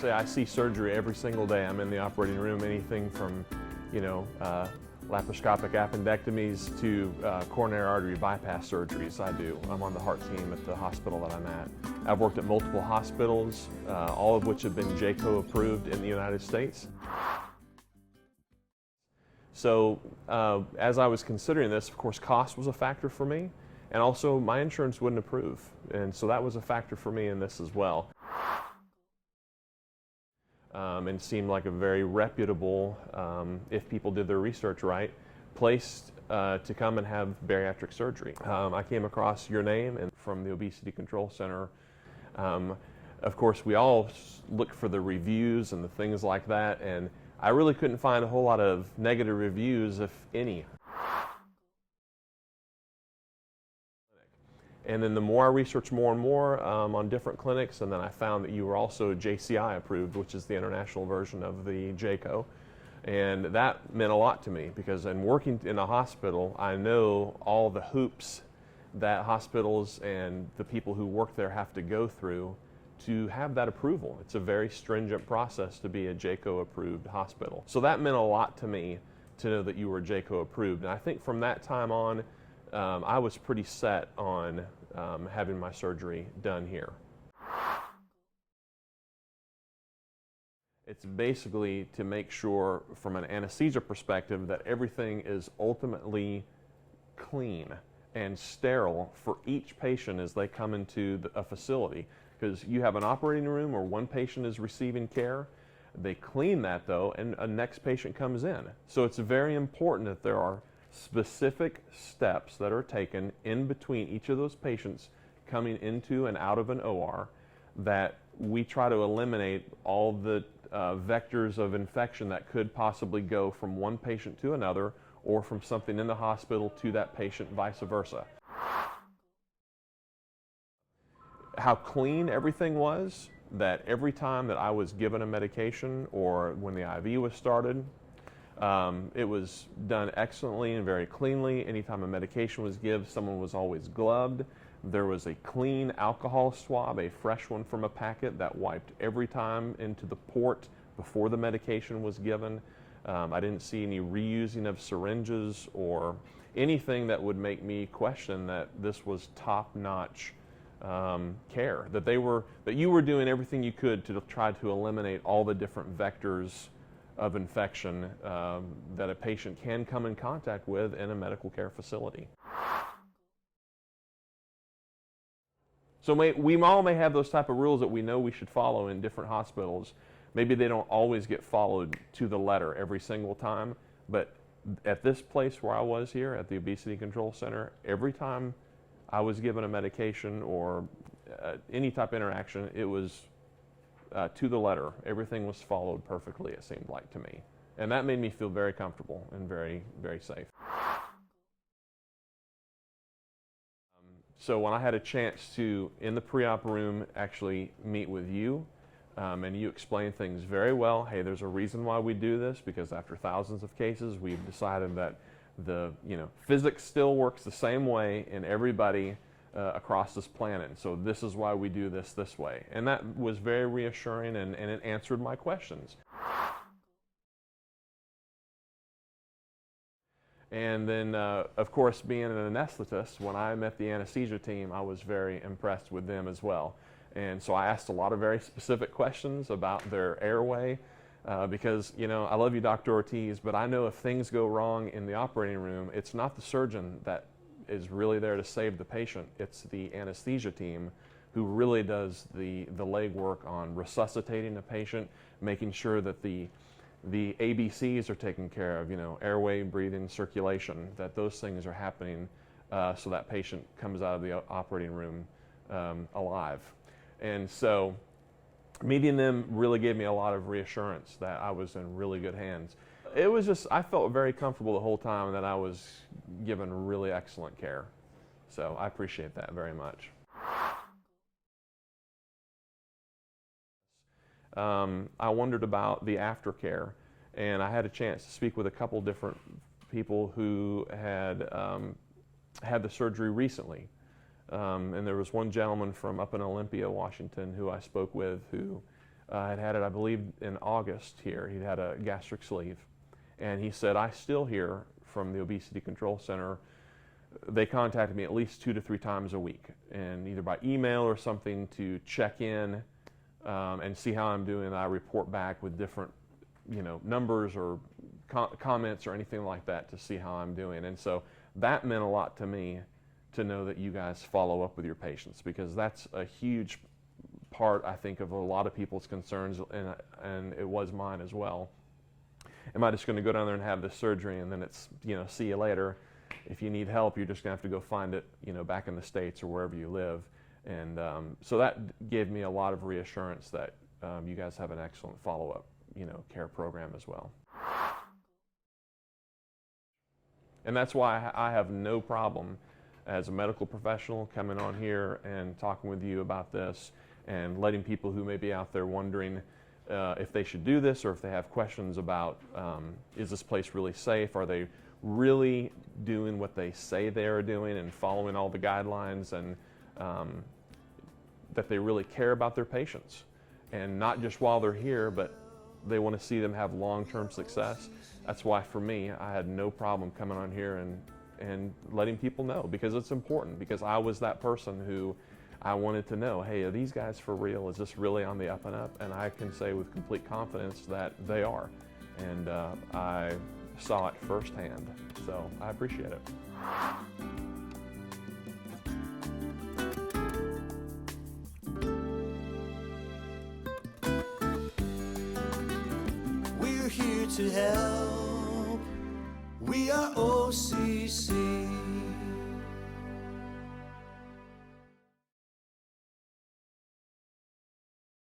say I see surgery every single day. I'm in the operating room, anything from, laparoscopic appendectomies to coronary artery bypass surgeries I do. I'm on the heart team at the hospital that I'm at. I've worked at multiple hospitals, all of which have been JCO approved in the United States. So as I was considering this, of course, cost was a factor for me, and also my insurance wouldn't approve. And so that was a factor for me in this as well. And seemed like a very reputable, if people did their research right, place to come and have bariatric surgery. I came across your name and from the Obesity Control Center. Of course, we all look for the reviews and the things like that, and I really couldn't find a whole lot of negative reviews, if any. And then the more I researched more and more on different clinics, and then I found that you were also JCI approved, which is the international version of the JCO. And that meant a lot to me because in working in a hospital, I know all the hoops that hospitals and the people who work there have to go through to have that approval. It's a very stringent process to be a JCO approved hospital. So that meant a lot to me to know that you were JCO approved. And I think from that time on, I was pretty set on having my surgery done here. It's basically to make sure from an anesthesia perspective that everything is ultimately clean and sterile for each patient as they come into a facility. Because you have an operating room where one patient is receiving care, they clean that though, and a next patient comes in. So it's very important that there are specific steps that are taken in between each of those patients coming into and out of an OR, that we try to eliminate all the vectors of infection that could possibly go from one patient to another or from something in the hospital to that patient, vice versa. How clean everything was, that every time that I was given a medication or when the IV was started, it was done excellently and very cleanly. Anytime a medication was given, someone was always gloved. There was a clean alcohol swab, a fresh one from a packet that wiped every time into the port before the medication was given. I didn't see any reusing of syringes or anything that would make me question that this was top-notch care, that you were doing everything you could to try to eliminate all the different vectors of infection that a patient can come in contact with in a medical care facility. So we all may have those type of rules that we know we should follow in different hospitals. Maybe they don't always get followed to the letter every single time, but at this place where I was here at the Obesity Control Center, every time I was given a medication or any type of interaction, it was to the letter. Everything was followed perfectly, it seemed like to me. And that made me feel very comfortable and very, very safe. So when I had a chance to, in the pre-op room, actually meet with you, and you explained things very well. Hey, there's a reason why we do this, because after thousands of cases, we've decided that physics still works the same way in everybody across this planet. So this is why we do this way. And that was very reassuring, and it answered my questions. And then, of course, being an anesthetist, when I met the anesthesia team, I was very impressed with them as well. And so I asked a lot of very specific questions about their airway, because, I love you, Dr. Ortiz, but I know if things go wrong in the operating room, it's not the surgeon that is really there to save the patient. It's the anesthesia team who really does the legwork on resuscitating the patient, making sure that the ABCs are taken care of, airway, breathing, circulation, that those things are happening so that patient comes out of the operating room alive. And so meeting them really gave me a lot of reassurance that I was in really good hands. It was just, I felt very comfortable the whole time that I was given really excellent care. So I appreciate that very much. I wondered about the aftercare, and I had a chance to speak with a couple different people who had had the surgery recently. And there was one gentleman from up in Olympia, Washington, who I spoke with, who had had it, I believe, in August here. He'd had a gastric sleeve. And he said, I still hear from the Obesity Control Center. They contacted me at least 2 to 3 times a week, and either by email or something to check in and see how I'm doing. I report back with different, numbers or comments or anything like that to see how I'm doing. And so that meant a lot to me, to know that you guys follow up with your patients, because that's a huge part, I think, of a lot of people's concerns, and it was mine as well. Am I just going to go down there and have this surgery and then it's, see you later? If you need help, you're just going to have to go find it, back in the States or wherever you live. And so that gave me a lot of reassurance that you guys have an excellent follow-up, care program as well. And that's why I have no problem as a medical professional coming on here and talking with you about this, and letting people who may be out there wondering if they should do this, or if they have questions about is this place really safe? Are they really doing what they say they are doing and following all the guidelines, and that they really care about their patients, and not just while they're here, but they want to see them have long-term success. That's why, for me, I had no problem coming on here and letting people know, because it's important, because I was that person who I wanted to know, hey, are these guys for real? Is this really on the up and up? And I can say with complete confidence that they are. And I saw it firsthand, so I appreciate it. We're here to help. We are OCC.